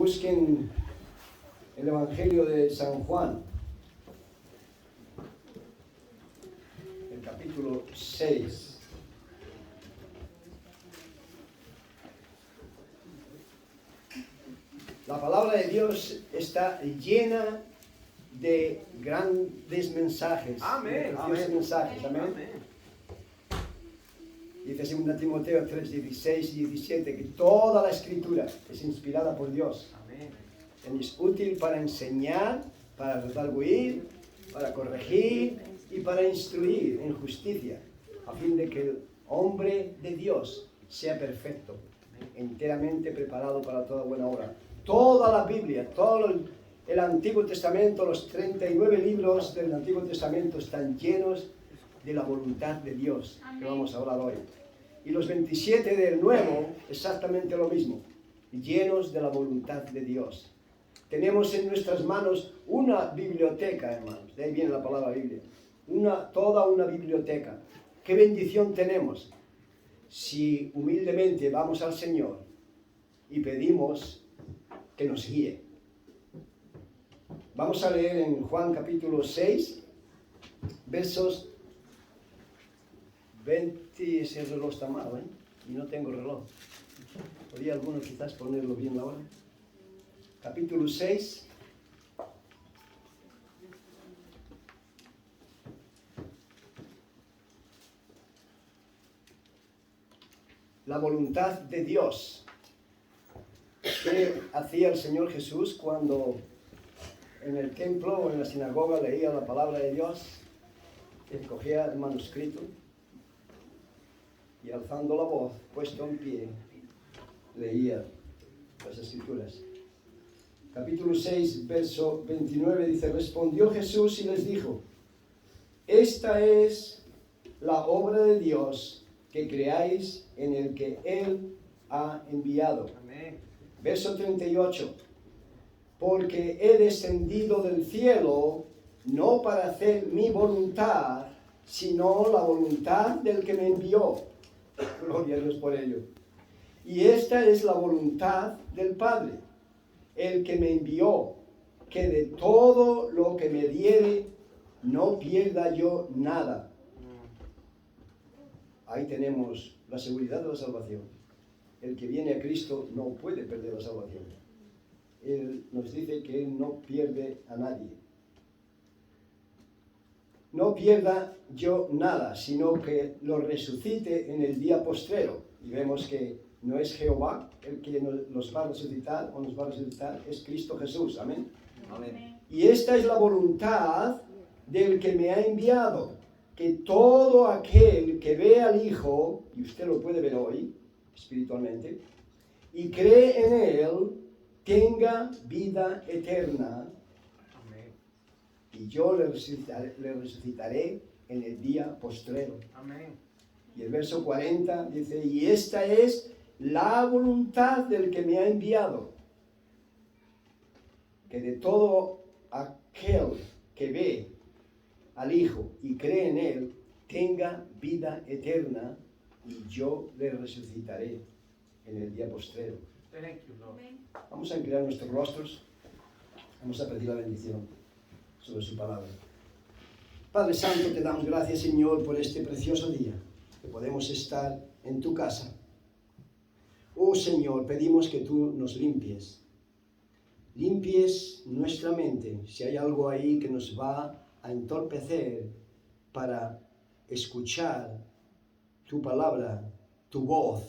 busquen el Evangelio de San Juan, el capítulo 6. La palabra de Dios está llena de grandes mensajes. Amén. De preciosos mensajes. Amén. Amén. Dice 2 Timoteo 3, 16 y 17 que toda la escritura es inspirada por Dios. Amén. Es útil para enseñar, para redarguir, para corregir y para instruir en justicia, a fin de que el hombre de Dios sea perfecto, enteramente preparado para toda buena obra. Toda la Biblia, todo el Antiguo Testamento, los 39 libros del Antiguo Testamento están llenos de la voluntad de Dios, que vamos a hablar hoy. Y los 27 del Nuevo, exactamente lo mismo, llenos de la voluntad de Dios. Tenemos en nuestras manos una biblioteca, hermanos, de ahí viene la palabra Biblia, toda una biblioteca. ¿Qué bendición tenemos si humildemente vamos al Señor y pedimos que nos guíe? Vamos a leer en Juan capítulo 6, versos 20, ese reloj está mal, y no tengo reloj. ¿Podría alguno quizás ponerlo bien ahora? Capítulo 6. La voluntad de Dios. ¿Qué hacía el Señor Jesús cuando en el templo o en la sinagoga leía la palabra de Dios? Escogía el manuscrito y alzando la voz, puesto en pie, leía las escrituras. Capítulo 6, verso 29 dice: respondió Jesús y les dijo: esta es la obra de Dios, que creáis en el que Él ha enviado. Amén. Verso 38. Porque he descendido del cielo no para hacer mi voluntad, sino la voluntad del que me envió. Gloria a Dios por ello. Y esta es la voluntad del Padre, el que me envió, que de todo lo que me diere no pierda yo nada. Ahí tenemos la seguridad de la salvación. El que viene a Cristo no puede perder la salvación. Él nos dice que Él no pierde a nadie. No pierda yo nada, sino que lo resucite en el día postrero. Y vemos que no es Jehová el que nos va a resucitar o nos va a resucitar, es Cristo Jesús. Amén. Amén. Y esta es la voluntad del que me ha enviado, que todo aquel que ve al Hijo, y usted lo puede ver hoy, espiritualmente, y cree en Él, tenga vida eterna. Y yo le resucitaré en el día postrero. Amén. Y el verso 40 dice: y esta es la voluntad del que me ha enviado, que de todo aquel que ve al Hijo y cree en Él, tenga vida eterna, y yo le resucitaré en el día postrero. Thank you, Lord. Vamos a inclinar nuestros rostros, vamos a pedir la bendición sobre su palabra. Padre Santo, te damos gracias, Señor, por este precioso día, que podemos estar en tu casa. Oh Señor, pedimos que tú nos limpies nuestra mente, si hay algo ahí que nos va a entorpecer para escuchar tu palabra, tu voz,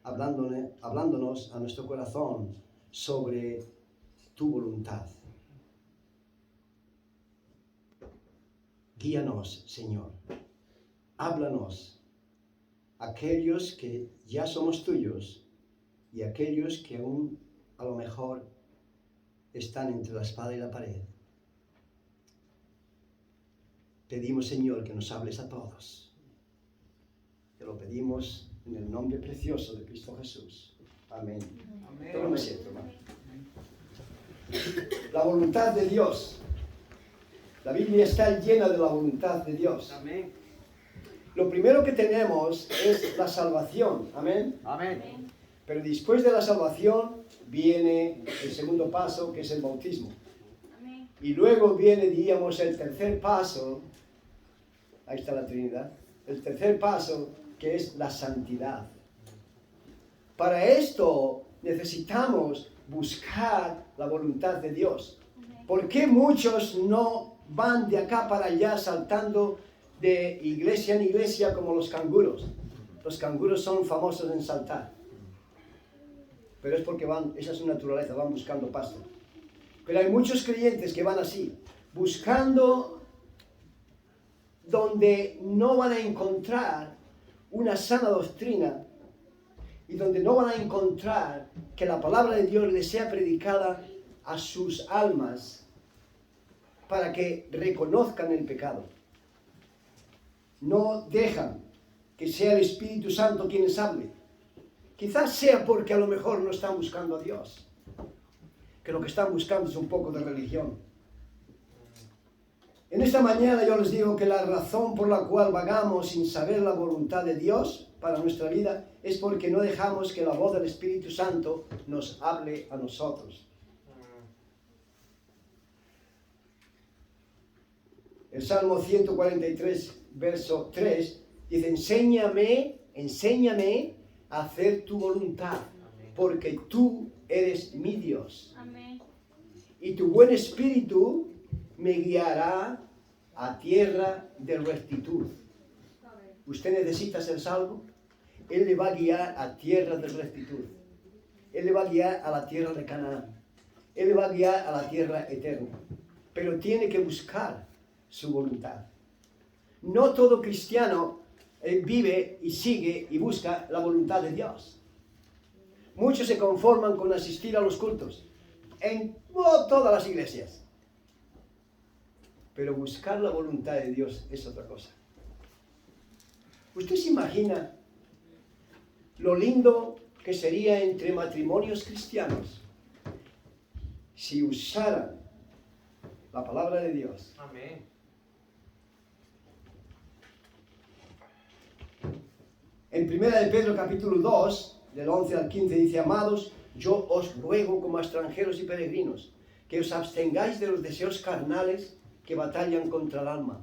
hablándonos a nuestro corazón sobre tu voluntad. Guíanos, Señor. Háblanos, aquellos que ya somos tuyos y aquellos que aún a lo mejor están entre la espada y la pared. Pedimos, Señor, que nos hables a todos. Te lo pedimos en el nombre precioso de Cristo Jesús. Amén. Amén. Todo me siento, hermano. La voluntad de Dios. La Biblia está llena de la voluntad de Dios. Amén. Lo primero que tenemos es la salvación. Amén. Amén. Pero después de la salvación viene el segundo paso, que es el bautismo. Amén. Y luego viene, diríamos, el tercer paso. Ahí está la Trinidad. El tercer paso, que es la santidad. Para esto necesitamos buscar la voluntad de Dios. ¿Por qué muchos no van de acá para allá saltando de iglesia en iglesia como los canguros? Los canguros son famosos en saltar. Pero es porque esa es su naturaleza, van buscando pasto. Pero hay muchos creyentes que van así, buscando donde no van a encontrar una sana doctrina y donde no van a encontrar que la palabra de Dios les sea predicada a sus almas para que reconozcan el pecado. No dejan que sea el Espíritu Santo quien les hable. Quizás sea porque a lo mejor no están buscando a Dios, que lo que están buscando es un poco de religión. En esta mañana yo les digo que la razón por la cual vagamos sin saber la voluntad de Dios para nuestra vida es porque no dejamos que la voz del Espíritu Santo nos hable a nosotros. El Salmo 143, verso 3, dice, enséñame a hacer tu voluntad, porque tú eres mi Dios. Amén. Y tu buen espíritu me guiará a tierra de rectitud. ¿Usted necesita ser salvo? Él le va a guiar a tierra de rectitud. Él le va a guiar a la tierra de Canaán. Él le va a guiar a la tierra eterna. Pero tiene que buscar su voluntad. No todo cristiano vive y sigue y busca la voluntad de Dios. Muchos se conforman con asistir a los cultos en todas las iglesias. Pero buscar la voluntad de Dios es otra cosa. ¿Usted se imagina lo lindo que sería entre matrimonios cristianos si usaran la palabra de Dios? Amén. En 1 de Pedro capítulo 2, del 11 al 15, dice, amados, yo os ruego como a extranjeros y peregrinos, que os abstengáis de los deseos carnales que batallan contra el alma,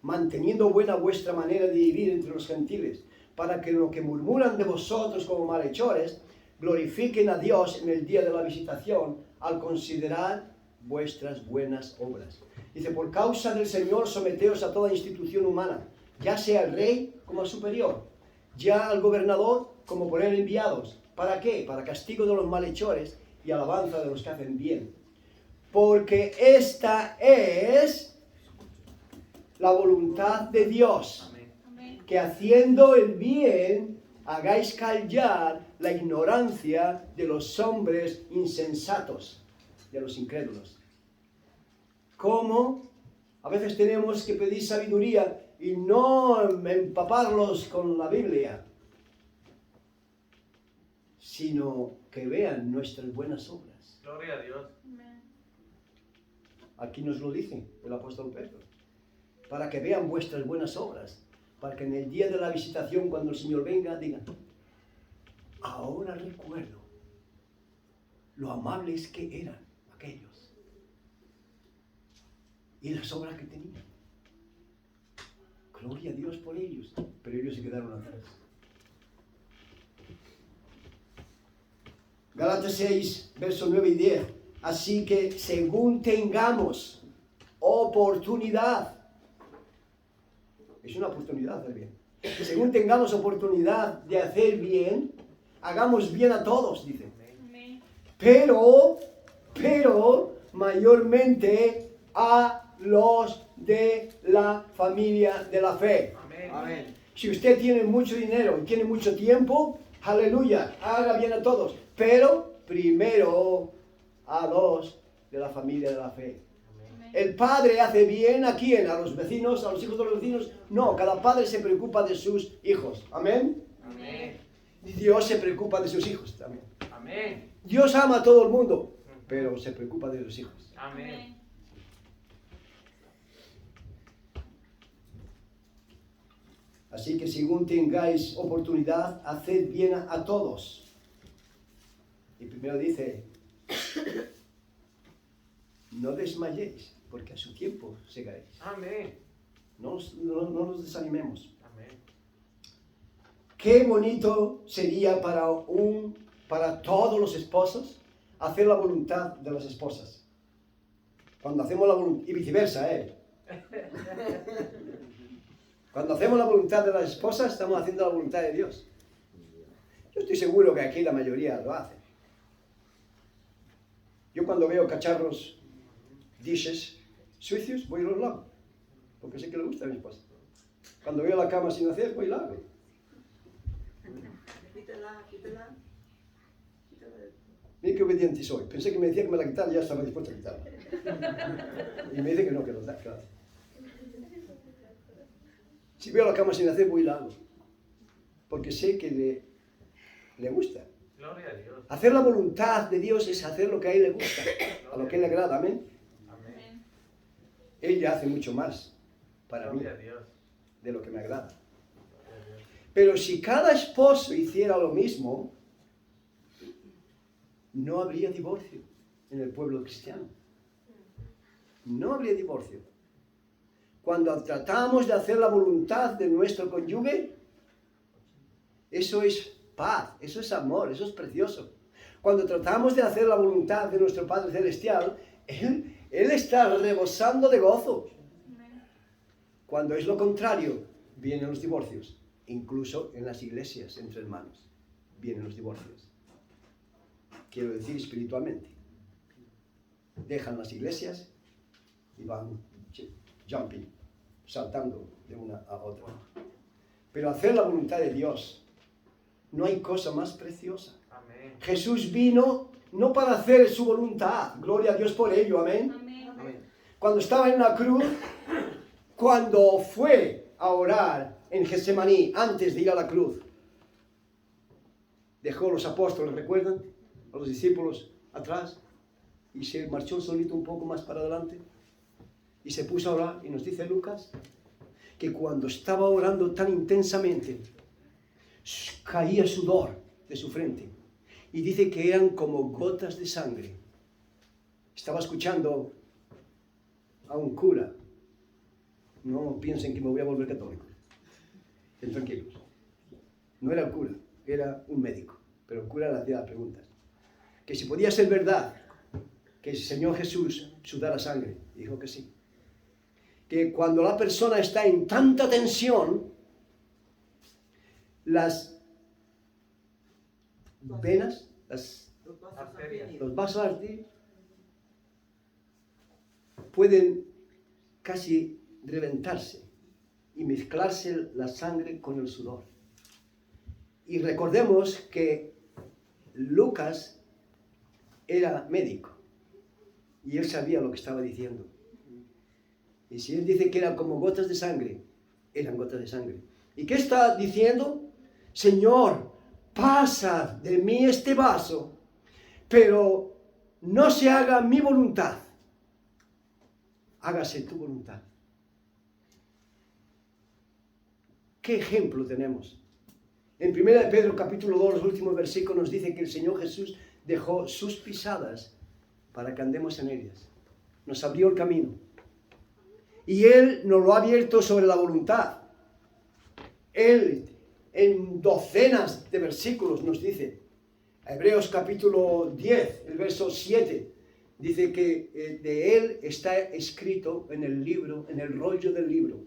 manteniendo buena vuestra manera de vivir entre los gentiles, para que lo que murmuran de vosotros como malhechores, glorifiquen a Dios en el día de la visitación, al considerar vuestras buenas obras. Dice, por causa del Señor, someteos a toda institución humana, ya sea al rey como al superior, ya al gobernador como por él enviados. ¿Para qué? Para castigo de los malhechores y alabanza de los que hacen bien. Porque esta es la voluntad de Dios, Amén. que haciendo el bien hagáis callar la ignorancia de los hombres insensatos, de los incrédulos. ¿Cómo? A veces tenemos que pedir sabiduría y no empaparlos con la Biblia, sino que vean nuestras buenas obras. Gloria a Dios. Amén. Aquí nos lo dice el apóstol Pedro. Para que vean vuestras buenas obras, para que en el día de la visitación, cuando el Señor venga, digan, ahora recuerdo lo amables que eran aquellos y las obras que tenían. Gloria a Dios por ellos, pero ellos se quedaron atrás. Gálatas 6, versos 9 y 10. Así que según tengamos oportunidad, es una oportunidad hacer bien. Según tengamos oportunidad de hacer bien, hagamos bien a todos, dice. Amén. Pero mayormente a los de la familia de la fe. Amén. Si usted tiene mucho dinero y tiene mucho tiempo, aleluya, haga bien a todos. Pero primero a los de la familia de la fe. Amén. ¿El padre hace bien a quién? ¿A los vecinos? ¿A los hijos de los vecinos? No, cada padre se preocupa de sus hijos. ¿Amén? Amén. Y Dios se preocupa de sus hijos también. Amén. Dios ama a todo el mundo, pero se preocupa de los hijos. Amén. Así que según tengáis oportunidad, haced bien a todos. me lo dice, no desmayéis, porque a su tiempo segaréis. Amén. No nos desanimemos. Amén. Qué bonito sería para todos los esposos hacer la voluntad de las esposas. Cuando hacemos la voluntad, y viceversa, Cuando hacemos la voluntad de las esposas, estamos haciendo la voluntad de Dios. Yo estoy seguro que aquí la mayoría lo hace. Yo cuando veo cacharros, dishes, sucios, voy y los lavo. Porque sé que le gusta a mi esposa. Cuando veo la cama sin hacer, voy y la hago. Quítala. Mira qué obediente soy. Pensé que me decía que me la quitara y ya estaba dispuesto a quitarla. Y me dice que no, que lo da, claro. Si veo la cama sin hacer, voy y la hago. Porque sé que le gusta. Gloria a Dios. Hacer la voluntad de Dios es hacer lo que a Él le gusta, a lo que a Él le agrada, amén. Amén. Él ya hace mucho más para mí Gloria a Dios. de lo que me agrada. Gloria a Dios. Pero si cada esposo hiciera lo mismo, no habría divorcio en el pueblo cristiano. No habría divorcio. Cuando tratamos de hacer la voluntad de nuestro cónyuge, eso es paz, eso es amor, eso es precioso. Cuando tratamos de hacer la voluntad de nuestro Padre Celestial, Él está rebosando de gozo. Cuando es lo contrario, vienen los divorcios. Incluso en las iglesias, entre hermanos, vienen los divorcios. Quiero decir espiritualmente. Dejan las iglesias y van jumping, saltando de una a otra. Pero hacer la voluntad de Dios, no hay cosa más preciosa. Amén. Jesús vino no para hacer su voluntad, gloria a Dios por ello, amén. Amén. Cuando estaba en la cruz, cuando fue a orar en Getsemaní, antes de ir a la cruz, dejó a los apóstoles, ¿recuerdan? A los discípulos atrás, y se marchó solito un poco más para adelante, y se puso a orar, y nos dice Lucas, que cuando estaba orando tan intensamente, caía sudor de su frente, y dice que eran como gotas de sangre. Estaba escuchando a un cura. No piensen que me voy a volver católico. Estén tranquilos. No era el cura, era un médico, pero el cura le hacía las preguntas. Que si podía ser verdad que el Señor Jesús sudara sangre. Dijo que sí. Que cuando la persona está en tanta tensión, las venas, los vasos arteriales pueden casi reventarse y mezclarse la sangre con el sudor. Y recordemos que Lucas era médico y él sabía lo que estaba diciendo. Y si él dice que eran como gotas de sangre, eran gotas de sangre. ¿Y qué está diciendo? Señor, pasa de mí este vaso, pero no se haga mi voluntad, hágase tu voluntad. ¿Qué ejemplo tenemos? En 1 Pedro capítulo 2, los últimos versículos, nos dice que el Señor Jesús dejó sus pisadas para que andemos en ellas. Nos abrió el camino. Y Él nos lo ha abierto sobre la voluntad. Él, en docenas de versículos, nos dice, Hebreos capítulo 10, el verso 7, dice que de Él está escrito en el libro, en el rollo del libro.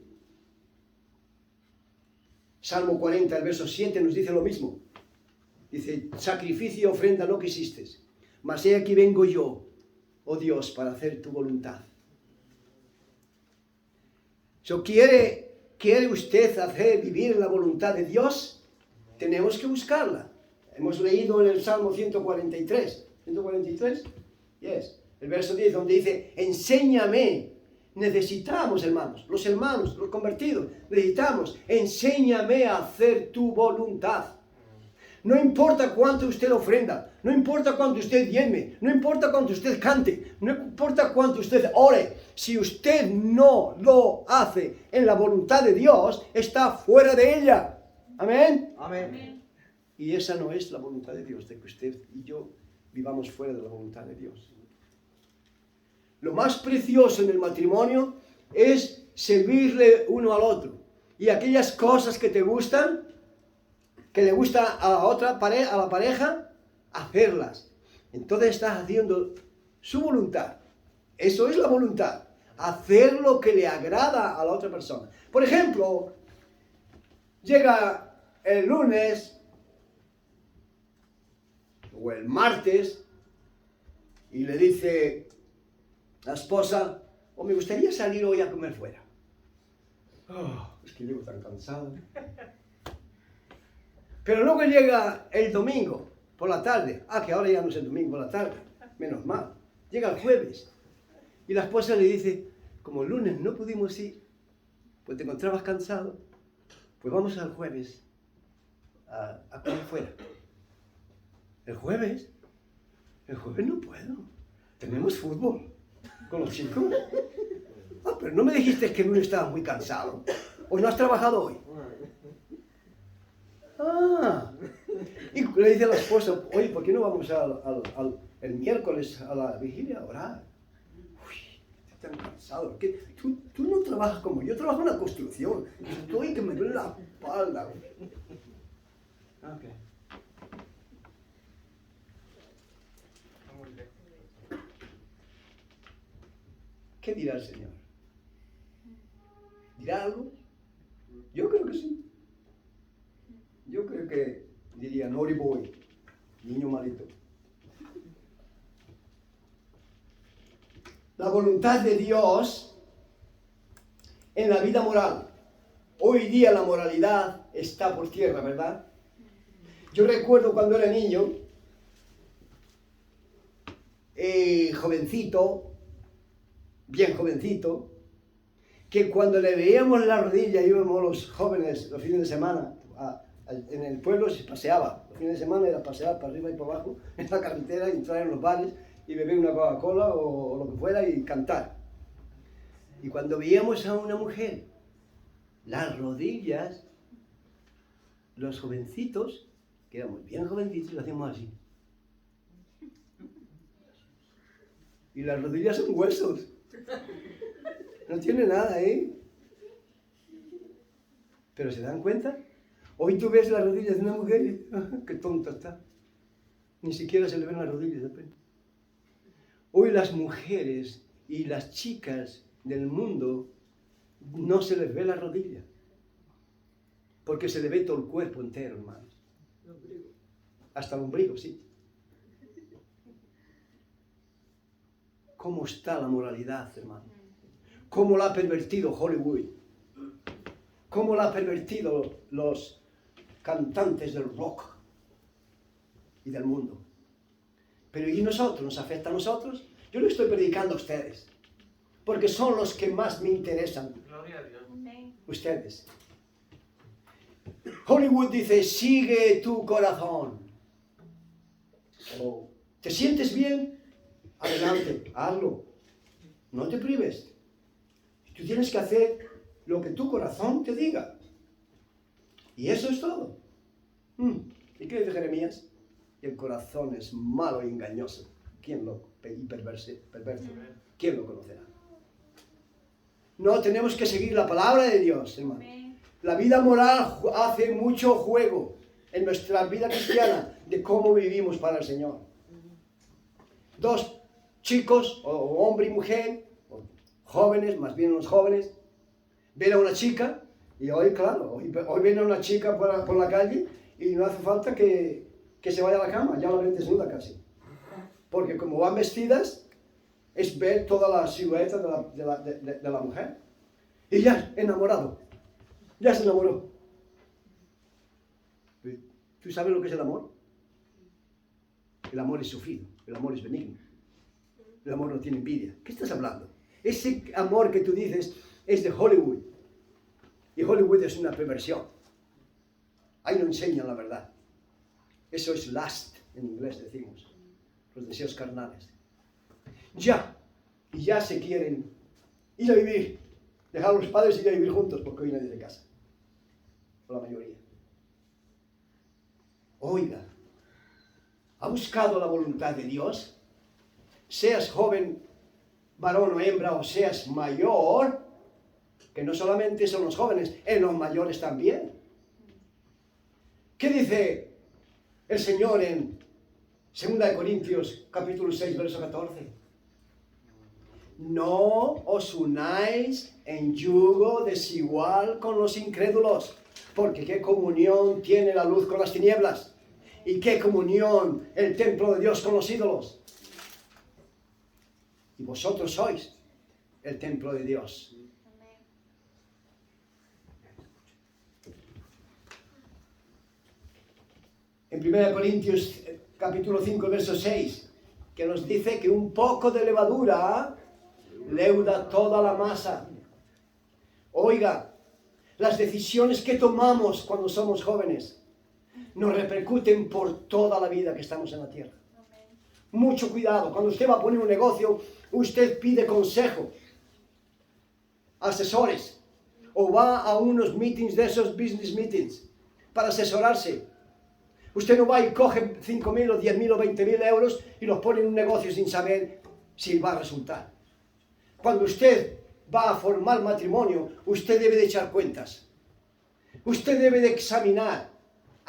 Salmo 40, el verso 7 nos dice lo mismo. Dice, sacrificio y ofrenda no quisiste, mas he aquí vengo yo, oh Dios, para hacer tu voluntad. ¿Quiere usted vivir la voluntad de Dios? Tenemos que buscarla. Hemos leído en el Salmo 143. ¿143? Yes. El verso 10, donde dice, enséñame. Necesitamos, hermanos, los convertidos, necesitamos, enséñame a hacer tu voluntad. No importa cuánto usted ofrenda, no importa cuánto usted diezme, no importa cuánto usted cante, no importa cuánto usted ore, si usted no lo hace en la voluntad de Dios, está fuera de ella. Amén. Amén. Y esa no es la voluntad de Dios, de que usted y yo vivamos fuera de la voluntad de Dios. Lo más precioso en el matrimonio es servirle uno al otro. Y aquellas cosas que te gustan, que le gusta a la otra a la pareja, hacerlas. Entonces estás haciendo su voluntad. Eso es la voluntad. Hacer lo que le agrada a la otra persona. Por ejemplo, llega el lunes o el martes y le dice la esposa: "Oh, me gustaría salir hoy a comer fuera. Oh, es que llego tan cansado". Pero luego llega el domingo por la tarde. Que ahora ya no es el domingo por la tarde. Menos mal. Llega el jueves. Y la esposa le dice: "Como el lunes no pudimos ir, pues te encontrabas cansado, pues vamos al jueves a comer fuera". ¿El jueves? El jueves no puedo. Tenemos fútbol con los chicos. Pero no me dijiste que el lunes estabas muy cansado. ¿O no has trabajado hoy? Y le dice a la esposa: "Oye, ¿por qué no vamos el miércoles a la vigilia a orar?". "Uy, estoy tan cansado. Tú no trabajas como yo trabajo en la construcción. Estoy que me duele la espalda". Okay. ¿Qué dirá el Señor? ¿Dirá algo? Yo creo que sí. Yo creo que diría: "Naughty boy", niño malito. La voluntad de Dios en la vida moral. Hoy día la moralidad está por tierra, ¿verdad? Yo recuerdo cuando era niño, jovencito, bien jovencito, que cuando le veíamos la rodilla, íbamos los jóvenes los fines de semana, en el pueblo se paseaba. Los fines de semana era pasear para arriba y para abajo en la carretera, y entrar en los bares y beber una Coca-Cola o lo que fuera y cantar. Y cuando veíamos a una mujer, las rodillas, los jovencitos, que éramos bien jovencitos, lo hacíamos así. Y las rodillas son huesos. No tiene nada, ¿eh? Pero ¿se dan cuenta? Hoy tú ves las rodillas de una mujer y qué tonta está. Ni siquiera se le ven las rodillas de pena. Hoy las mujeres y las chicas del mundo no se les ve la rodilla. Porque se le ve todo el cuerpo entero, hermanos. Hasta el ombligo, sí. ¿Cómo está la moralidad, hermano? ¿Cómo la ha pervertido Hollywood? ¿Cómo la ha pervertido los cantantes del rock y del mundo? Pero ¿y nosotros? ¿Nos afecta a nosotros? Yo lo estoy predicando a ustedes, porque son los que más me interesan. Gloria a Dios. Ustedes. Hollywood dice: sigue tu corazón. ¿Te sientes bien? Adelante, hazlo. No te prives. Tú tienes que hacer lo que tu corazón te diga. Y eso es todo. ¿Y qué dice Jeremías? El corazón es malo y engañoso. Perverso. ¿Quién lo conocerá? No, tenemos que seguir la palabra de Dios, hermano. La vida moral hace mucho juego en nuestra vida cristiana de cómo vivimos para el Señor. Dos chicos, o hombre y mujer, o jóvenes, más bien los jóvenes, ven a una chica, y hoy, claro, hoy viene una chica por la calle y no hace falta que se vaya a la cama, ya la ven desnuda casi. Porque como van vestidas, es ver toda la silueta de la mujer. Y ya, enamorado. Ya se enamoró. ¿Tú sabes lo que es el amor? El amor es sufrido, el amor es benigno. El amor no tiene envidia. ¿Qué estás hablando? Ese amor que tú dices es de Hollywood. Y Hollywood es una perversión. Ahí no enseñan la verdad. Eso es lust, en inglés decimos. Los deseos carnales. Y ya se quieren ir a vivir. Dejar a los padres y ir a vivir juntos porque hoy nadie se casa. O la mayoría. Oiga, ¿Ha buscado la voluntad de Dios? Seas joven, varón o hembra, o seas mayor, que no solamente son los jóvenes, en los mayores también. ¿Qué dice el Señor en 2 Corintios capítulo 6, verso 14? No os unáis en yugo desigual con los incrédulos, porque qué comunión tiene la luz con las tinieblas, y qué comunión el templo de Dios con los ídolos. Y vosotros sois el templo de Dios. En 1 Corintios capítulo 5, verso 6, que nos dice que un poco de levadura leuda toda la masa. Oiga, las decisiones que tomamos cuando somos jóvenes nos repercuten por toda la vida que estamos en la tierra. Mucho cuidado, cuando usted va a poner un negocio, usted pide consejo, asesores, o va a unos meetings de esos business meetings para asesorarse. Usted no va y coge 5.000 o 10.000 o 20.000 euros y los pone en un negocio sin saber si va a resultar. Cuando usted va a formar matrimonio, usted debe de echar cuentas. Usted debe de examinar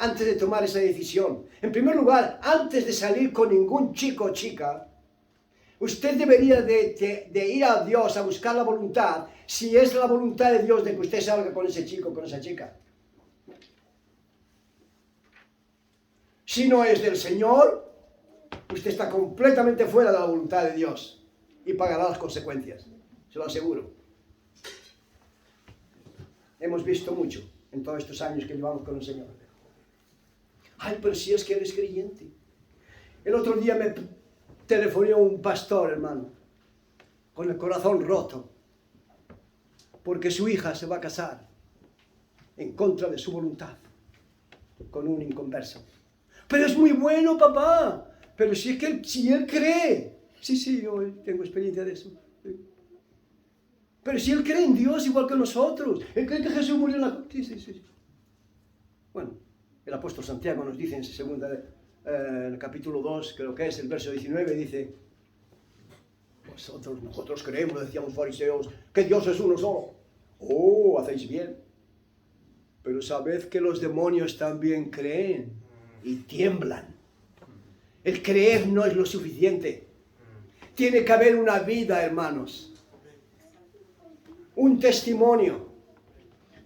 antes de tomar esa decisión. En primer lugar, antes de salir con ningún chico o chica, usted debería de ir a Dios a buscar la voluntad, si es la voluntad de Dios de que usted salga con ese chico o con esa chica. Si no es del Señor, usted está completamente fuera de la voluntad de Dios y pagará las consecuencias, se lo aseguro. Hemos visto mucho en todos estos años que llevamos con el Señor. Ay, pero si es que eres creyente. El otro día me telefonó un pastor, hermano, con el corazón roto, porque su hija se va a casar en contra de su voluntad con un inconverso. Pero es muy bueno, papá. Pero si es que si él cree. Sí, yo tengo experiencia de eso. Pero si él cree en Dios igual que nosotros. Él cree que Jesús murió en la cruz. Sí. Bueno, el apóstol Santiago nos dice en el capítulo 2, creo que es el verso 19, dice: nosotros creemos, decíamos fariseos, que Dios es uno solo. Oh, hacéis bien. Pero sabed que los demonios también creen y tiemblan. El creer no es lo suficiente. Tiene que haber una vida, hermanos. Un testimonio.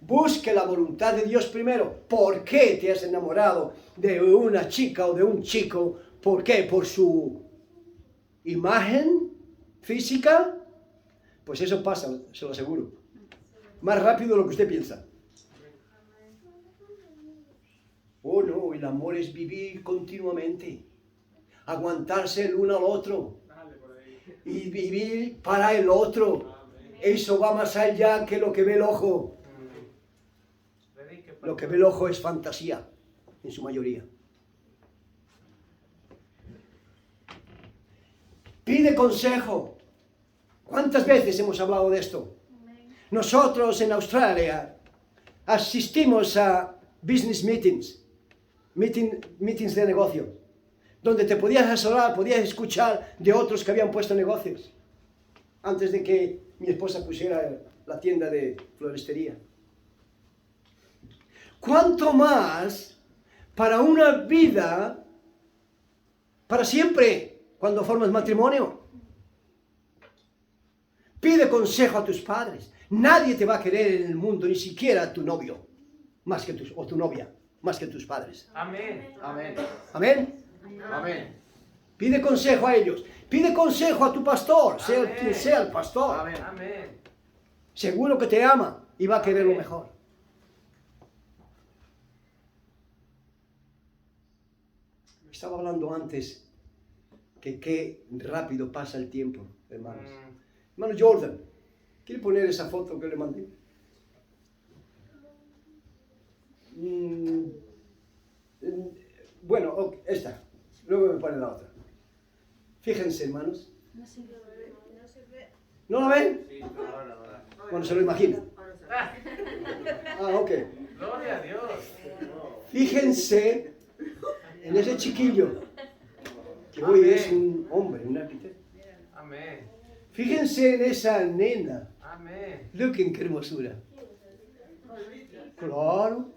Busque la voluntad de Dios primero. ¿Por qué te has enamorado de una chica o de un chico? ¿Por qué? ¿Por su imagen física? Pues eso pasa, se lo aseguro. Más rápido de lo que usted piensa. Oh no, el amor es vivir continuamente, aguantarse el uno al otro y vivir para el otro. Eso va más allá que lo que ve el ojo. Lo que ve el ojo es fantasía, en su mayoría. Pide consejo. ¿Cuántas veces hemos hablado de esto? Nosotros en Australia asistimos a business meetings. Meetings de negocio, donde te podías asesorar, podías escuchar de otros que habían puesto negocios, antes de que mi esposa pusiera la tienda de floristería. ¿Cuánto más para una vida, para siempre, cuando formas matrimonio? Pide consejo a tus padres. Nadie te va a querer en el mundo, ni siquiera tu novio, o tu novia, más que tus padres. Amén. Amén. Amén. Pide consejo a ellos. Pide consejo a tu pastor, sea quien sea el pastor. Amén. Seguro que te ama y va a querer lo mejor. Estaba hablando antes que qué rápido pasa el tiempo, hermanos. Hermano Jordan, ¿quiere poner esa foto que le mandé? Bueno, esta. Luego me pone la otra. Fíjense, hermanos. ¿No la ven? Sí, ahora. Bueno, se lo imagino. Ok. Gloria a Dios. Fíjense en ese chiquillo. hoy Amén. es un hombre, un arquitecto. Amén. Fíjense en esa nena. Amén. Qué hermosura. Claro.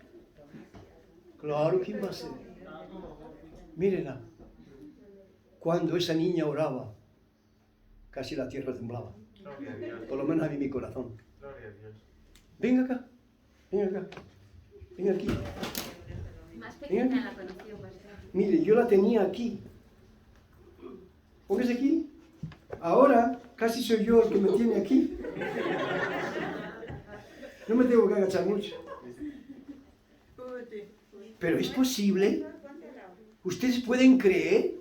Claro, ¿quién va a ser? Mírenla. Cuando esa niña oraba, casi la tierra temblaba. Gloria a Dios. Por lo menos a mí mi corazón. Gloria a Dios. Venga acá. Venga acá. Venga aquí. Más pequeña la conoció, pastor. Mire, yo la tenía aquí. Póngase aquí. Ahora casi soy yo el que me tiene aquí. No me tengo que agachar mucho. Pero es posible. ¿Ustedes pueden creer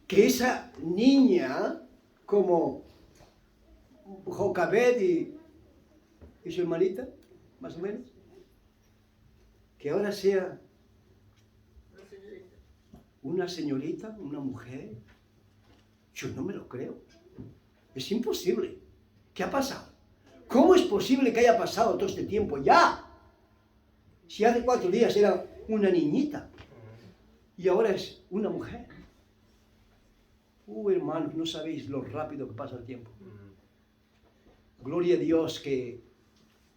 que esa niña, como Jocabed y su hermanita, más o menos, que ahora sea una señorita, una mujer? Yo no me lo creo. Es imposible. ¿Qué ha pasado? ¿Cómo es posible que haya pasado todo este tiempo ya? Si hace 4 días era una niñita y ahora es una mujer. Hermanos, no sabéis lo rápido que pasa el tiempo. Gloria a Dios que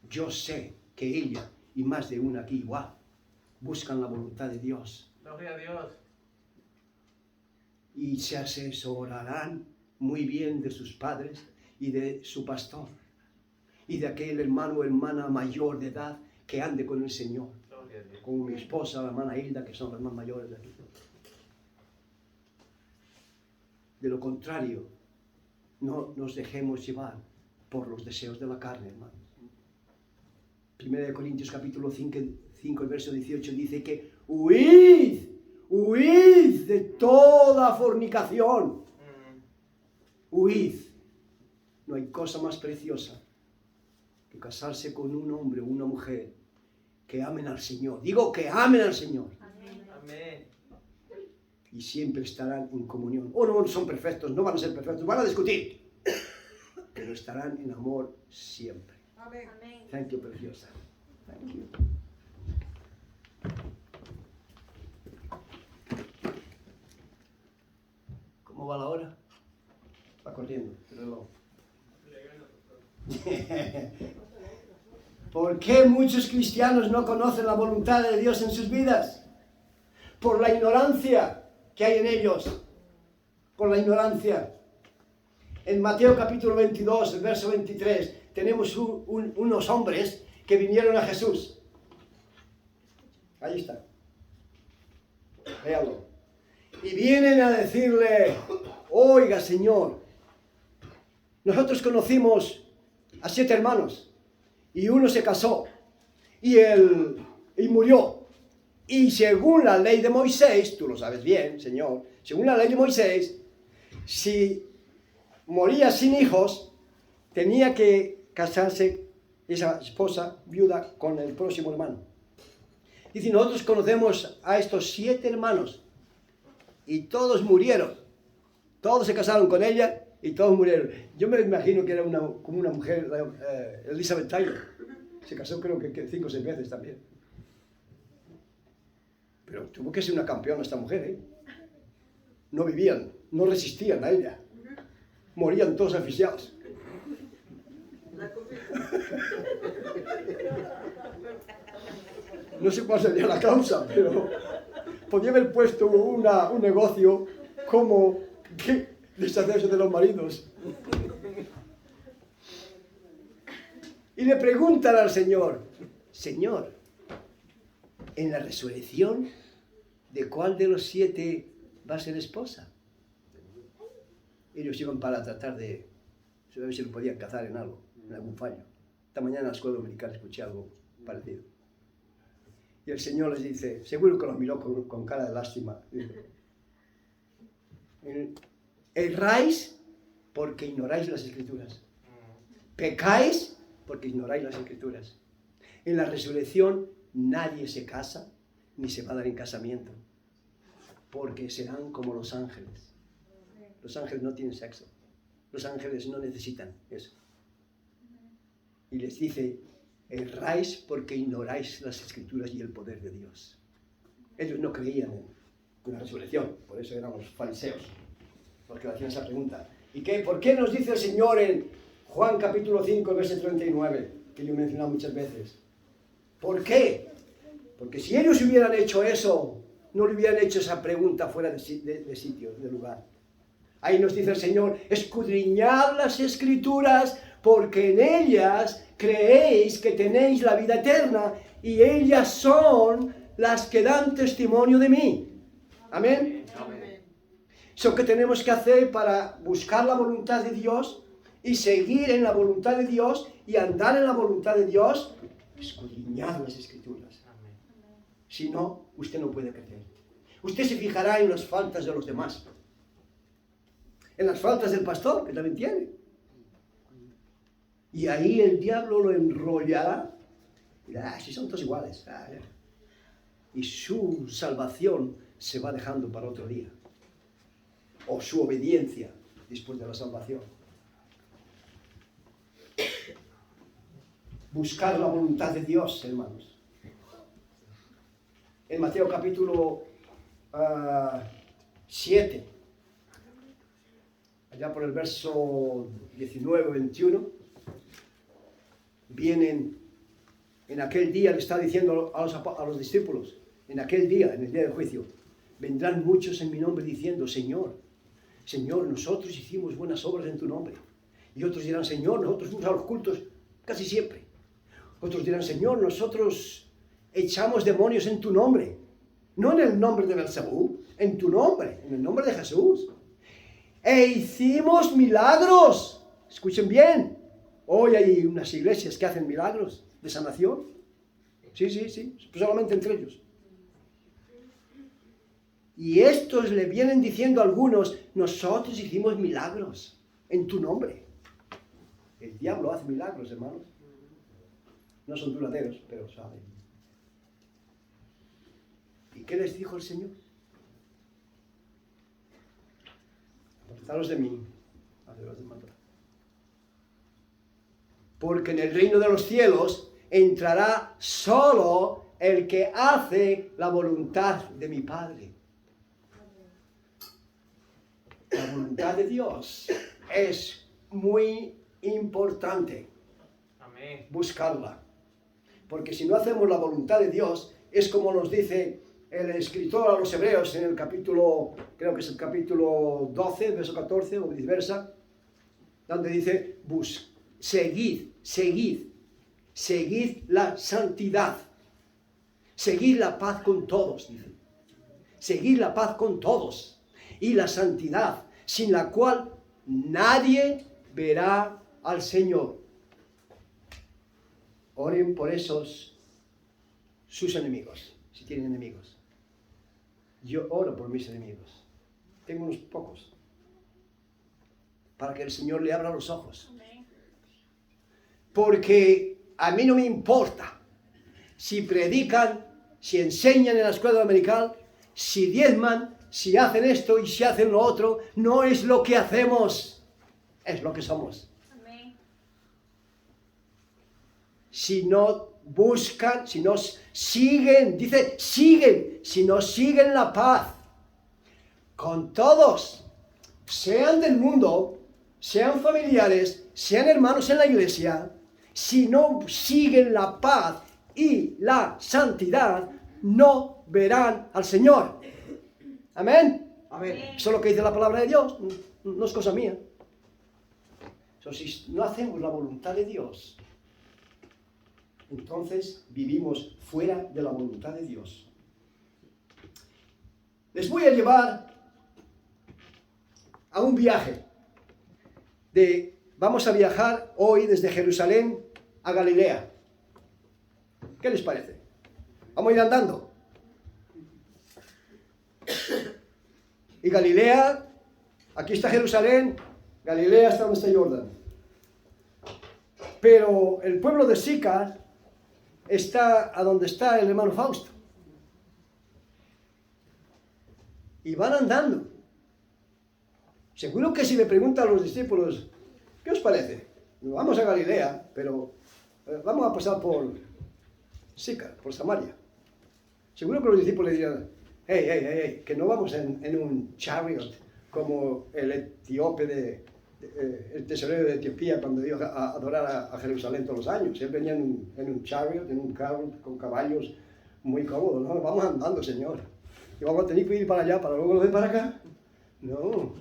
yo sé que ella y más de una aquí igual buscan la voluntad de Dios. Gloria a Dios. Y se asesorarán muy bien de sus padres y de su pastor y de aquel hermano o hermana mayor de edad que ande con el Señor, Gloria a Dios. con mi esposa, la hermana Hilda, que son las más mayores de aquí. De lo contrario, no nos dejemos llevar por los deseos de la carne, hermanos. 1 Corintios capítulo 5, el verso 18 dice que huid de toda fornicación. Huid. No hay cosa más preciosa que casarse con un hombre o una mujer que amen al Señor. Digo que amen al Señor. Amén. Y siempre estarán en comunión. O no son perfectos, no van a ser perfectos, van a discutir. Pero estarán en amor siempre. Amén. Thank you, preciosa. Thank you. ¿Cómo va la hora? Va corriendo el reloj. ¿Por qué muchos cristianos no conocen la voluntad de Dios en sus vidas? Por la ignorancia que hay en ellos. Por la ignorancia. En Mateo capítulo 22, el verso 23, tenemos unos hombres que vinieron a Jesús. Ahí está. Véalo. Y vienen a decirle: oiga, Señor, nosotros conocimos a 7 hermanos y uno se casó y murió. Y según la ley de Moisés, tú lo sabes bien, Señor, según la ley de Moisés, si moría sin hijos, tenía que casarse esa esposa viuda con el próximo hermano. Dice, nosotros conocemos a estos 7 hermanos y todos murieron. Todos se casaron con ella y todos murieron. Yo me imagino que era como una mujer, Elizabeth Taylor. Se casó creo que 5 o 6 veces también. Pero tuvo que ser una campeona esta mujer, ¿eh? No vivían, no resistían a ella. Morían todos asfixiados. No sé cuál sería la causa, pero podía haber puesto un negocio como deshacerse de los maridos. Y le preguntan al Señor, Señor, en la resurrección, ¿de cuál de los 7 va a ser esposa? Ellos iban para tratar de ver si lo podían cazar en algo, en algún fallo. Esta mañana en la escuela dominical escuché algo parecido. Y el Señor les dice, seguro que los miró con cara de lástima, dice, erráis porque ignoráis las Escrituras. Pecáis porque ignoráis las Escrituras. En la resurrección nadie se casa ni se va a dar en casamiento, porque serán como los ángeles. Los ángeles no tienen sexo. Los ángeles no necesitan eso. Y les dice, erráis porque ignoráis las Escrituras y el poder de Dios. Ellos no creían la resurrección. Por eso eran los fariseos los que hacían esa pregunta. ¿Y por qué nos dice el Señor en Juan capítulo 5, verso 39, que yo he mencionado muchas veces? ¿Por qué? Porque si ellos hubieran hecho eso, no le hubieran hecho esa pregunta fuera de sitio, de lugar. Ahí nos dice el Señor, escudriñad las Escrituras, porque en ellas creéis que tenéis la vida eterna, y ellas son las que dan testimonio de mí. Amén. Amén. Eso que tenemos que hacer para buscar la voluntad de Dios y seguir en la voluntad de Dios y andar en la voluntad de Dios, escudriñad las Escrituras. Amén. Si no, usted no puede crecer. Usted se fijará en las faltas de los demás. En las faltas del pastor, que también tiene. Y ahí el diablo lo enrollará. Y dirá, si son todos iguales. Y su salvación se va dejando para otro día. O su obediencia después de la salvación. Buscar la voluntad de Dios, hermanos. En Mateo capítulo 7, allá por el verso 19-21, vienen, en aquel día le está diciendo a los discípulos, en aquel día, en el día del juicio, vendrán muchos en mi nombre diciendo, Señor, Señor, nosotros hicimos buenas obras en tu nombre. Y otros dirán, Señor, nosotros fuimos a los cultos casi siempre. Otros dirán, Señor, nosotros echamos demonios en tu nombre. No en el nombre de Beelzebú, en tu nombre, en el nombre de Jesús. E hicimos milagros. Escuchen bien. Hoy hay unas iglesias que hacen milagros de sanación. Sí, solamente entre ellos. Y estos le vienen diciendo a algunos, nosotros hicimos milagros en tu nombre. El diablo hace milagros, hermanos. No son duraderos, pero saben. ¿Y qué les dijo el Señor? Apartaros de mí, hacedores de maldad. Porque en el reino de los cielos entrará solo el que hace la voluntad de mi Padre. La voluntad de Dios es muy importante. Amén. Buscarla. Porque si no hacemos la voluntad de Dios, es como nos dice el escritor a los hebreos en el capítulo, creo que es el capítulo 12, verso 14 o viceversa, donde dice, seguid la santidad, seguid la paz con todos, dice. Seguid la paz con todos y la santidad, sin la cual nadie verá al Señor. Oren por esos sus enemigos, si tienen enemigos. Yo oro por mis enemigos. Tengo unos pocos. Para que el Señor le abra los ojos. Porque a mí no me importa si predican, si enseñan en la escuela dominical, si diezman, si hacen esto y si hacen lo otro. No es lo que hacemos, es lo que somos. Si no buscan, si no siguen, dice, siguen, si no siguen la paz con todos, sean del mundo, sean familiares, sean hermanos en la iglesia, si no siguen la paz y la santidad, no verán al Señor. Amén. Amén. Eso es lo que dice la palabra de Dios, no es cosa mía. Si no hacemos la voluntad de Dios, entonces vivimos fuera de la voluntad de Dios. Les voy a llevar a un viaje. Vamos a viajar hoy desde Jerusalén a Galilea. ¿Qué les parece? Vamos a ir andando. Y Galilea, aquí está Jerusalén, Galilea está donde está Jordán. Pero el pueblo de Sicar está a donde está el hermano Fausto. Y van andando. Seguro que si me preguntan los discípulos, ¿qué os parece? Vamos a Galilea, pero vamos a pasar por Sicar, por Samaria. Seguro que los discípulos le dirán, Que no vamos en un chariot como el etíope el tesorero de Etiopía cuando iba a adorar a Jerusalén todos los años. Él venía en un chariot, en un carro con caballos muy cómodos. No, vamos andando, Señor. Y vamos a tener que ir para allá para luego lo de para acá. No.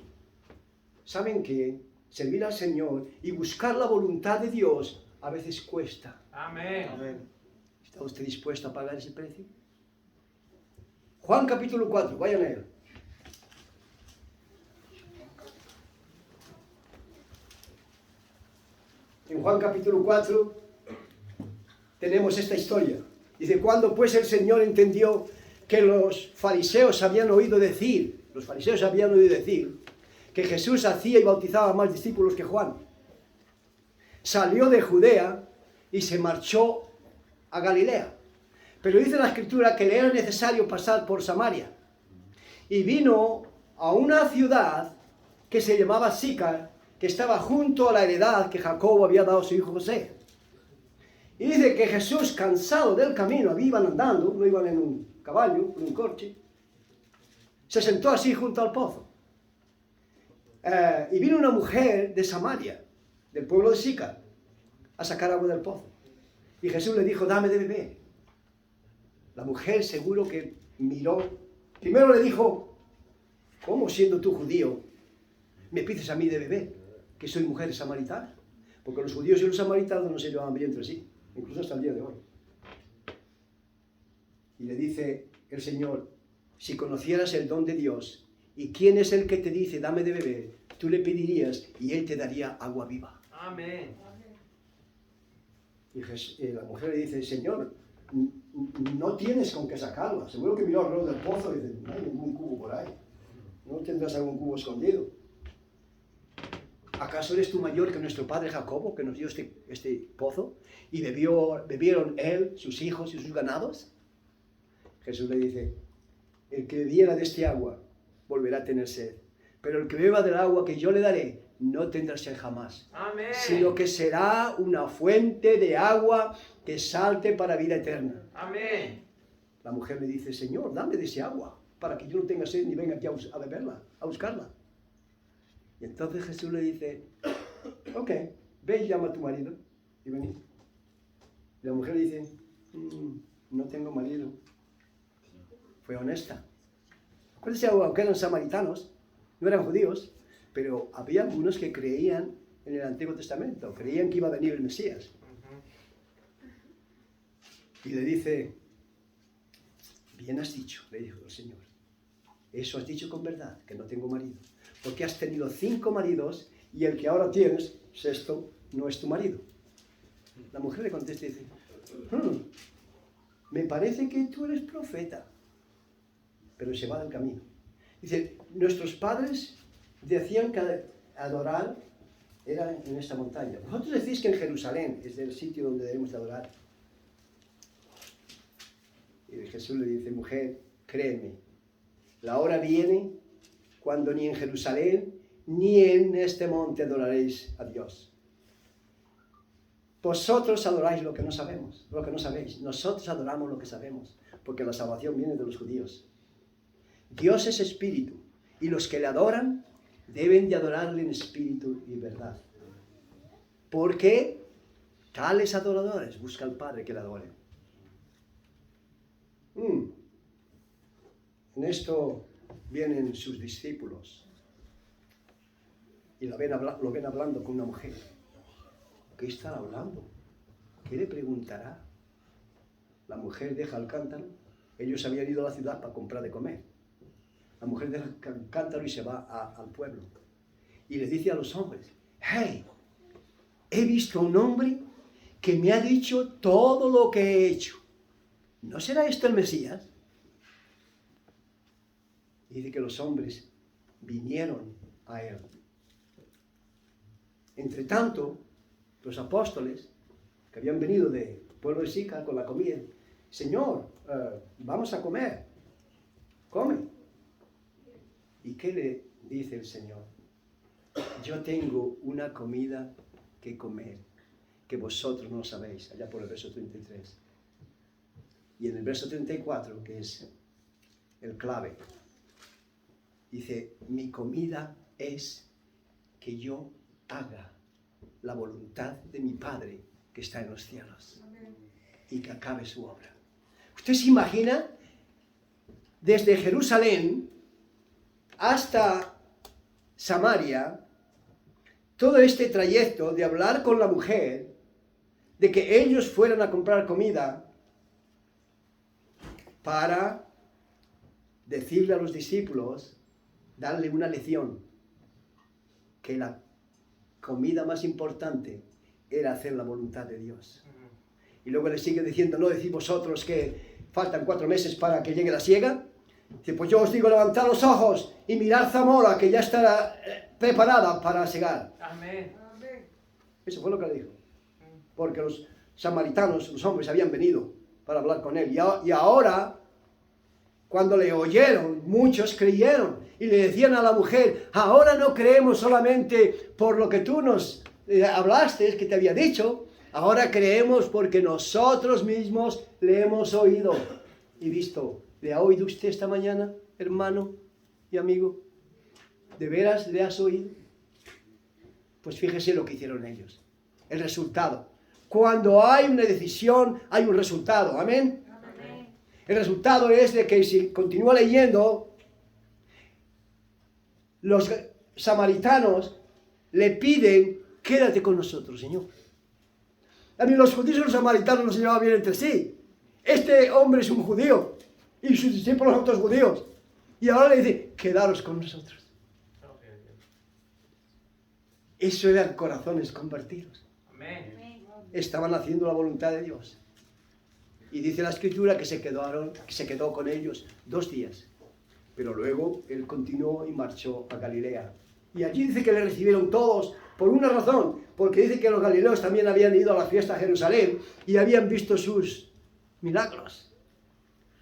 ¿Saben qué? Servir al Señor y buscar la voluntad de Dios a veces cuesta. Amén. ¿Está usted dispuesto a pagar ese precio? Juan capítulo 4, vayan a él. En Juan capítulo 4 tenemos esta historia. Dice, cuando pues el Señor entendió que los fariseos habían oído decir que Jesús hacía y bautizaba más discípulos que Juan, salió de Judea y se marchó a Galilea. Pero dice la Escritura que le era necesario pasar por Samaria. Y vino a una ciudad que se llamaba Sícar, que estaba junto a la heredad que Jacobo había dado a su hijo José. Y dice que Jesús, cansado del camino, iban andando, no iban en un caballo, en un coche, se sentó así junto al pozo. Y vino una mujer de Samaria, del pueblo de Sícar, a sacar agua del pozo. Y Jesús le dijo, dame de beber. La mujer seguro que miró. Primero le dijo, ¿cómo siendo tú judío me pides a mí de beber? Que soy mujer samaritana. Porque los judíos y los samaritanos no se llevaban bien entre sí, incluso hasta el día de hoy. Y le dice el Señor, si conocieras el don de Dios y quién es el que te dice, dame de beber, tú le pedirías y él te daría agua viva. Amén. Y la mujer le dice, Señor, no tienes con qué sacarla. Seguro que miró alrededor del pozo y dice, no hay ningún cubo por ahí. ¿No tendrás algún cubo escondido? ¿Acaso eres tú mayor que nuestro padre Jacobo, que nos dio este pozo? ¿Y bebieron él, sus hijos y sus ganados? Jesús le dice, el que bebiera de este agua volverá a tener sed. Pero el que beba del agua que yo le daré, no tendrá sed jamás. Amén. Sino que será una fuente de agua que salte para vida eterna. Amén. La mujer le dice, Señor, dame de ese agua, para que yo no tenga sed ni venga aquí a beberla, a buscarla. Y entonces Jesús le dice, ok, ve y llama a tu marido y vení. Y la mujer le dice, no tengo marido. Fue honesta. Acuérdense, aunque eran samaritanos, no eran judíos, pero había algunos que creían en el Antiguo Testamento, creían que iba a venir el Mesías. Y le dice, bien has dicho, le dijo el Señor, eso has dicho con verdad, que no tengo marido, porque has tenido 5 maridos y el que ahora tienes, sexto, no es tu marido. La mujer le contesta y dice, me parece que tú eres profeta, pero se va del camino. Dice, nuestros padres decían que adorar era en esta montaña. Vosotros decís que en Jerusalén es el sitio donde debemos de adorar. Y Jesús le dice, mujer, créeme, la hora viene cuando ni en Jerusalén ni en este monte adoraréis a Dios. Vosotros adoráis lo que no sabemos, lo que no sabéis. Nosotros adoramos lo que sabemos, porque la salvación viene de los judíos. Dios es espíritu, y los que le adoran deben de adorarle en espíritu y verdad. Porque tales adoradores buscan al Padre que le adoren. En esto vienen sus discípulos y lo ven hablando con una mujer. ¿Qué estará hablando? ¿Qué le preguntará? La mujer deja el cántaro. Ellos habían ido a la ciudad para comprar de comer. La mujer deja el cántaro y se va al pueblo. Y les dice a los hombres, hey, he visto a un hombre que me ha dicho todo lo que he hecho. ¿No será esto el Mesías? Y dice que los hombres vinieron a él. Entre tanto, los apóstoles que habían venido del pueblo de Sícar con la comida, Señor, vamos a comer, come. ¿Y qué le dice el Señor? Yo tengo una comida que comer, que vosotros no sabéis, allá por el verso 33. Y en el verso 34, que es el clave. Dice, mi comida es que yo haga la voluntad de mi Padre que está en los cielos y que acabe su obra. ¿Usted se imagina? Desde Jerusalén hasta Samaria, todo este trayecto de hablar con la mujer, de que ellos fueran a comprar comida para decirle a los discípulos, darle una lección, que la comida más importante era hacer la voluntad de Dios. Y luego le sigue diciendo, ¿no decís vosotros que faltan 4 meses para que llegue la siega? Dice, pues yo os digo, levantad los ojos y mirad Zamora, que ya estará preparada para segar. Amén. Eso fue lo que le dijo. Porque los samaritanos, los hombres, habían venido para hablar con él. Y ahora, cuando le oyeron, muchos creyeron. Y le decían a la mujer, ahora no creemos solamente por lo que tú nos hablaste, que te había dicho. Ahora creemos porque nosotros mismos le hemos oído y visto. ¿Le ha oído usted esta mañana, hermano y amigo? ¿De veras le has oído? Pues fíjese lo que hicieron ellos. El resultado. Cuando hay una decisión, hay un resultado. ¿Amén? Amén. El resultado es de que, si continúa leyendo, los samaritanos le piden, quédate con nosotros, Señor. A mí los judíos y los samaritanos no se llevaban bien entre sí. Este hombre es un judío y sus discípulos son otros judíos. Y ahora le dice, quedaros con nosotros. Eso eran corazones convertidos. Amén. Estaban haciendo la voluntad de Dios. Y dice la Escritura que se quedó con ellos 2 días. Pero luego él continuó y marchó a Galilea. Y allí dice que le recibieron todos por una razón. Porque dice que los galileos también habían ido a la fiesta a Jerusalén y habían visto sus milagros.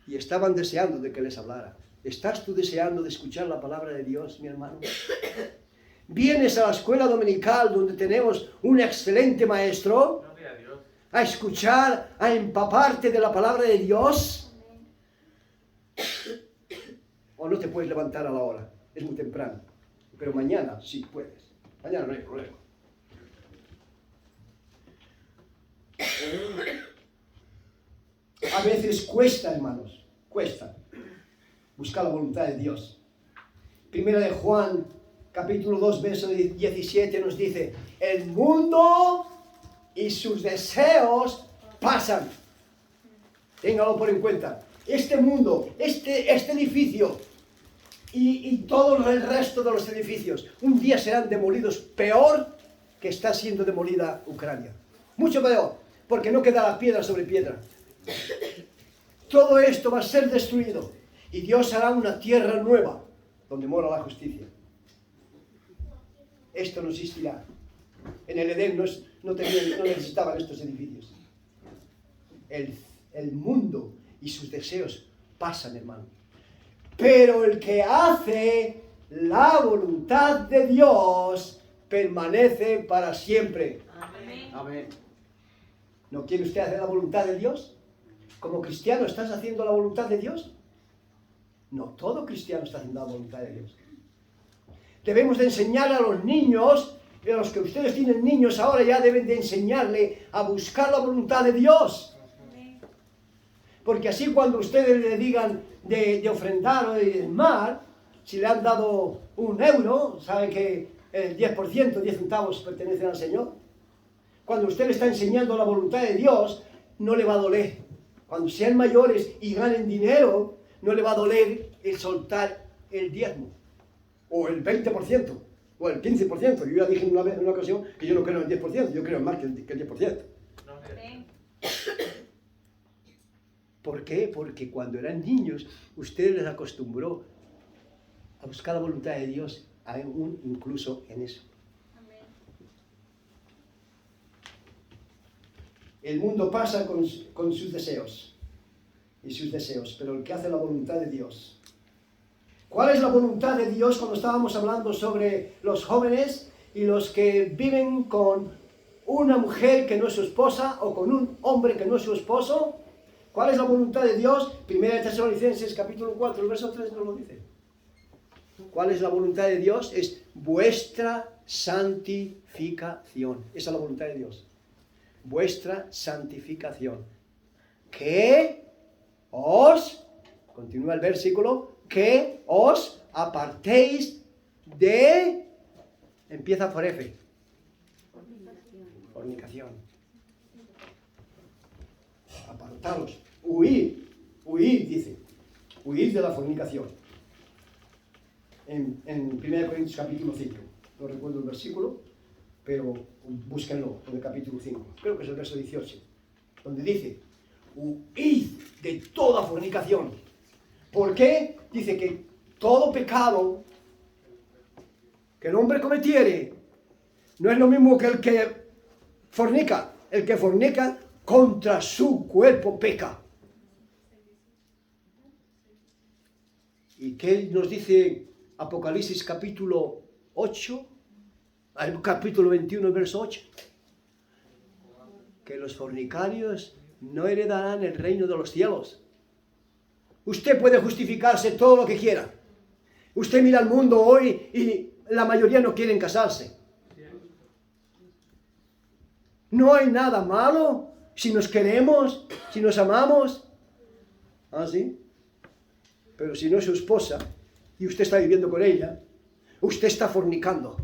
Y estaban deseando de que les hablara. ¿Estás tú deseando de escuchar la palabra de Dios, mi hermano? ¿Vienes a la escuela dominical donde tenemos un excelente maestro? A escuchar, a empaparte de la palabra de Dios. O no te puedes levantar a la hora, es muy temprano. Pero mañana sí puedes. Mañana no hay problema. A veces cuesta, hermanos, cuesta buscar la voluntad de Dios. Primera de Juan, capítulo 2, verso 17 nos dice, el mundo y sus deseos pasan. Téngalo por en cuenta. Este mundo, este edificio y todo el resto de los edificios, un día serán demolidos peor que está siendo demolida Ucrania. Mucho peor, porque no quedará piedra sobre piedra. Todo esto va a ser destruido y Dios hará una tierra nueva donde mora la justicia. Esto no existirá. En el Edén no necesitaban estos edificios. El mundo y sus deseos pasan, hermano. Pero el que hace la voluntad de Dios permanece para siempre. Amén. Amén. ¿No quiere usted hacer la voluntad de Dios? Como cristiano, ¿estás haciendo la voluntad de Dios? No, todo cristiano está haciendo la voluntad de Dios. Debemos de enseñar a los niños, a los que ustedes tienen niños ahora ya deben de enseñarle a buscar la voluntad de Dios. Porque así cuando ustedes le digan de ofrendar o de diezmar, si le han dado 1 euro, sabe que el 10%, 10 centavos pertenecen al Señor. Cuando usted le está enseñando la voluntad de Dios, no le va a doler. Cuando sean mayores y ganen dinero, no le va a doler el soltar el diezmo. O el 20%, o el 15%. Yo ya dije en una ocasión que yo no creo en el 10%, yo creo en más que el 10%. Amén. ¿Por qué? Porque cuando eran niños, usted les acostumbró a buscar la voluntad de Dios, incluso en eso. Amén. El mundo pasa con sus deseos, pero el que hace la voluntad de Dios. ¿Cuál es la voluntad de Dios cuando estábamos hablando sobre los jóvenes y los que viven con una mujer que no es su esposa o con un hombre que no es su esposo? ¿Cuál es la voluntad de Dios? Primera de Tesalonicenses capítulo 4, el verso 3 nos lo dice. ¿Cuál es la voluntad de Dios? Es vuestra santificación. Esa es la voluntad de Dios. Vuestra santificación. Que os, continúa el versículo, que os apartéis de, empieza por F. Fornicación. Apartaros. Huid, dice. Huid de la fornicación. En 1 Corintios capítulo 5. No recuerdo el versículo, pero búsquenlo, en el capítulo 5. Creo que es el verso 18. Donde dice, huid de toda fornicación. ¿Por qué? Dice que todo pecado que el hombre cometiere no es lo mismo que el que fornica. El que fornica contra su cuerpo peca. ¿Y qué nos dice Apocalipsis capítulo 8? El capítulo 21, verso 8. Que los fornicarios no heredarán el reino de los cielos. Usted puede justificarse todo lo que quiera. Usted mira al mundo hoy y la mayoría no quieren casarse. No hay nada malo si nos queremos, si nos amamos. ¿Ah, sí? Pero si no es su esposa y usted está viviendo con ella, usted está fornicando.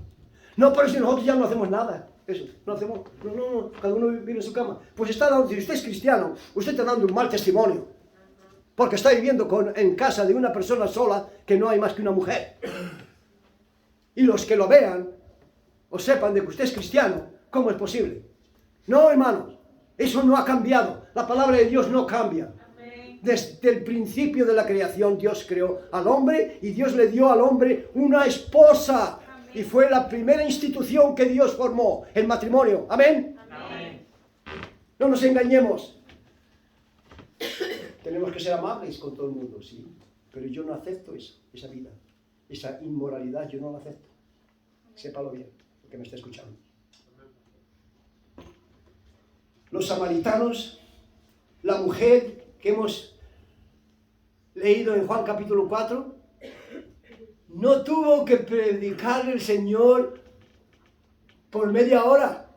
No, pero si nosotros ya no hacemos nada. Eso, no hacemos, no, cada uno vive en su cama. Pues está dando, si usted es cristiano, usted está dando un mal testimonio. Porque está viviendo en casa de una persona sola que no hay más que una mujer. Y los que lo vean o sepan de que usted es cristiano, ¿cómo es posible? No, hermanos, eso no ha cambiado. La palabra de Dios no cambia. Desde el principio de la creación Dios creó al hombre y Dios le dio al hombre una esposa. Y fue la primera institución que Dios formó, el matrimonio. ¿Amén? Amén. No nos engañemos. Tenemos que ser amables con todo el mundo, sí. Pero yo no acepto eso, esa vida. Esa inmoralidad yo no la acepto. Sépalo bien, el que me está escuchando. Los samaritanos, la mujer que hemos leído en Juan capítulo 4, no tuvo que predicarle el Señor por media hora.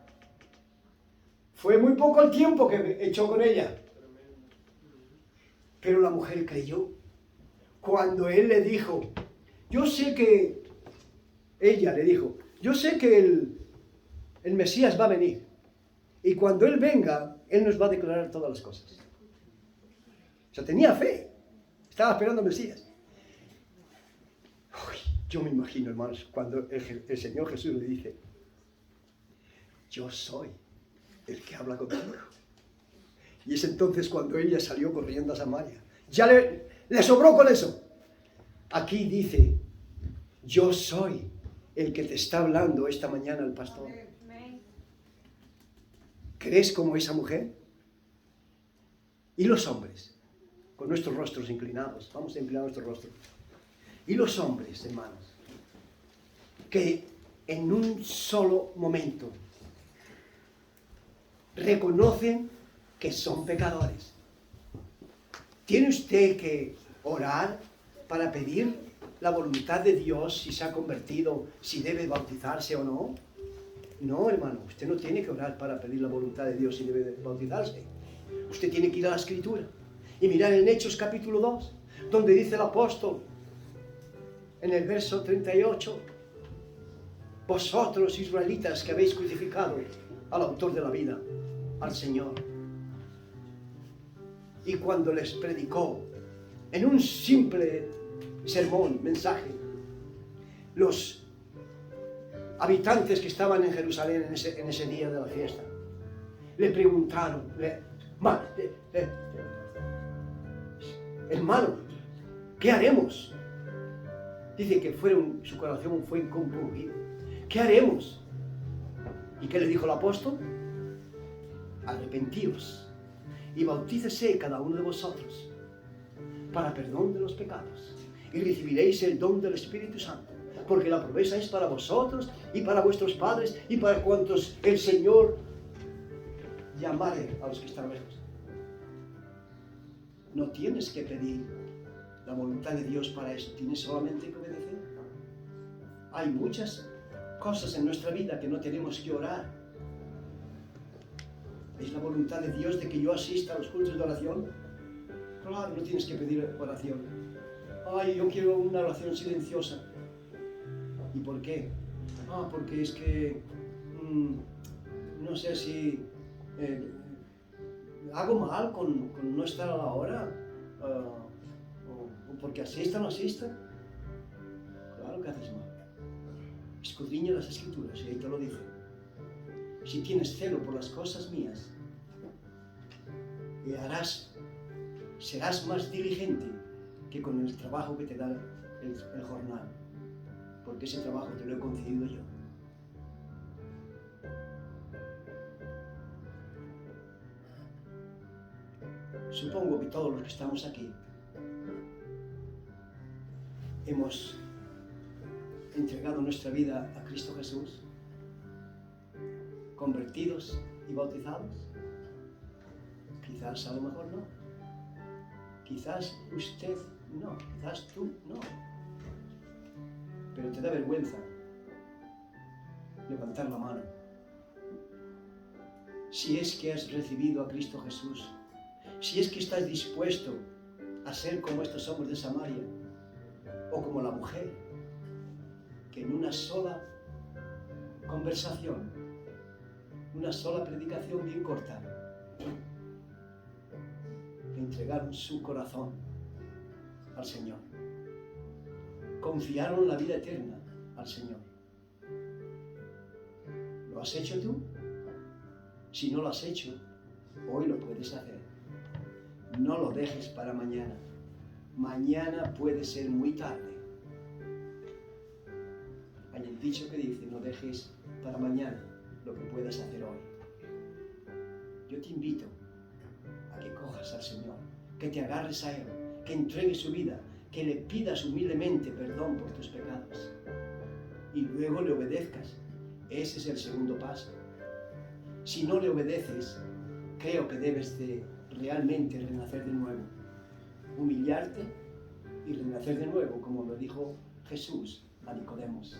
Fue muy poco el tiempo que echó con ella. Pero la mujer creyó. Cuando él le dijo, ella le dijo, yo sé que el Mesías va a venir. Y cuando él venga, él nos va a declarar todas las cosas. O sea, tenía fe. Estaba esperando al Mesías. Uy, yo me imagino, hermanos, cuando el Señor Jesús le dice, yo soy el que habla contigo. Y es entonces cuando ella salió corriendo a Samaria. Ya le sobró con eso. Aquí dice, yo soy el que te está hablando esta mañana el pastor. ¿Crees como esa mujer? ¿Y los hombres? Con nuestros rostros inclinados. Vamos a inclinar nuestro rostro. ¿Y los hombres, hermanos? Que en un solo momento reconocen que son pecadores. ¿Tiene usted que orar para pedir la voluntad de Dios si se ha convertido, si debe bautizarse o no? No, hermano, usted no tiene que orar para pedir la voluntad de Dios si debe bautizarse. Usted tiene que ir a la Escritura y mirar en Hechos capítulo 2, donde dice el apóstol, en el verso 38, vosotros israelitas que habéis crucificado al autor de la vida, al Señor. Y cuando les predicó en un simple sermón, mensaje, los habitantes que estaban en Jerusalén en ese día de la fiesta le preguntaron, hermano, ¿qué haremos? Dice que su corazón fue compungido. ¿Qué haremos? ¿Y qué le dijo el apóstol? Arrepentíos y bautícese cada uno de vosotros para perdón de los pecados y recibiréis el don del Espíritu Santo, porque la promesa es para vosotros y para vuestros padres y para cuantos el Señor llamare a los que están lejos. No tienes que pedir la voluntad de Dios para eso, tienes solamente que obedecer. Hay muchas cosas en nuestra vida que no tenemos que orar. ¿Es la voluntad de Dios de que yo asista a los cultos de oración? Claro, no tienes que pedir oración. Ay, yo quiero una oración silenciosa. ¿Y por qué? Porque es que no sé si hago mal con no estar a la hora, o porque asista o no asista. Claro que haces mal. Escudriña las Escrituras y ahí te lo dice. Si tienes celo por las cosas mías, serás más diligente que con el trabajo que te da el jornal, porque ese trabajo te lo he concedido yo. Supongo que todos los que estamos aquí hemos entregado nuestra vida a Cristo Jesús, convertidos y bautizados. Quizás a lo mejor no. Quizás usted no. Quizás tú no. Pero te da vergüenza levantar la mano. Si es que has recibido a Cristo Jesús, si es que estás dispuesto a ser como estos hombres de Samaria, o como la mujer, que en una sola conversación, una sola predicación bien corta, entregaron su corazón al Señor. Confiaron la vida eterna al Señor. ¿Lo has hecho tú? Si no lo has hecho, hoy lo puedes hacer. No lo dejes para mañana. Mañana puede ser muy tarde. Hay el dicho que dice, no dejes para mañana lo que puedas hacer hoy. Yo te invito a que cojas al Señor, que te agarres a Él, que entregues su vida, que le pidas humildemente perdón por tus pecados y luego le obedezcas. Ese es el segundo paso. Si no le obedeces, creo que debes de realmente renacer de nuevo, humillarte y renacer de nuevo, como lo dijo Jesús a Nicodemos.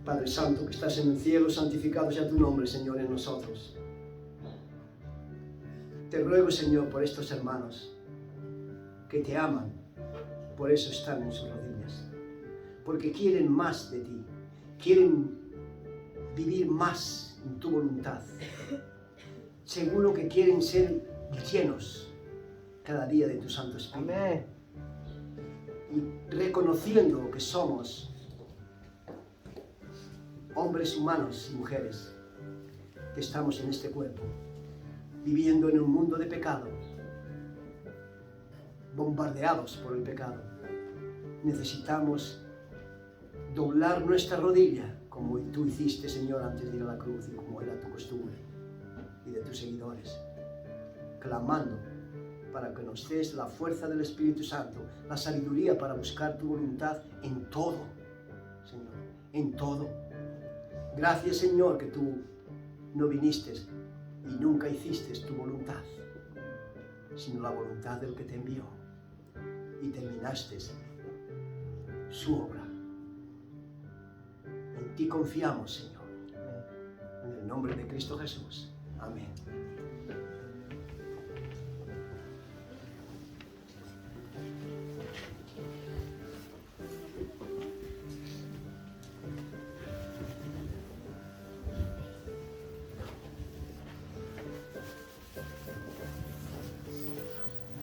Padre Santo, que estás en el cielo, santificado sea tu nombre, Señor, en nosotros. Te ruego, Señor, por estos hermanos que te aman, por eso están en sus rodillas, porque quieren más de ti, quieren vivir más en tu voluntad. Seguro que quieren ser llenos cada día de tu Santo Espíritu. Amén. Y reconociendo que somos hombres humanos y mujeres que estamos en este cuerpo, viviendo en un mundo de pecado, bombardeados por el pecado. Necesitamos doblar nuestra rodilla, como tú hiciste, Señor, antes de ir a la cruz y como era tu costumbre y de tus seguidores, clamando para que nos des la fuerza del Espíritu Santo, la sabiduría para buscar tu voluntad en todo, Señor, en todo. Gracias, Señor, que tú no viniste y nunca hiciste tu voluntad, sino la voluntad del que te envió, y terminaste su obra. En ti confiamos, Señor. En el nombre de Cristo Jesús. Amén.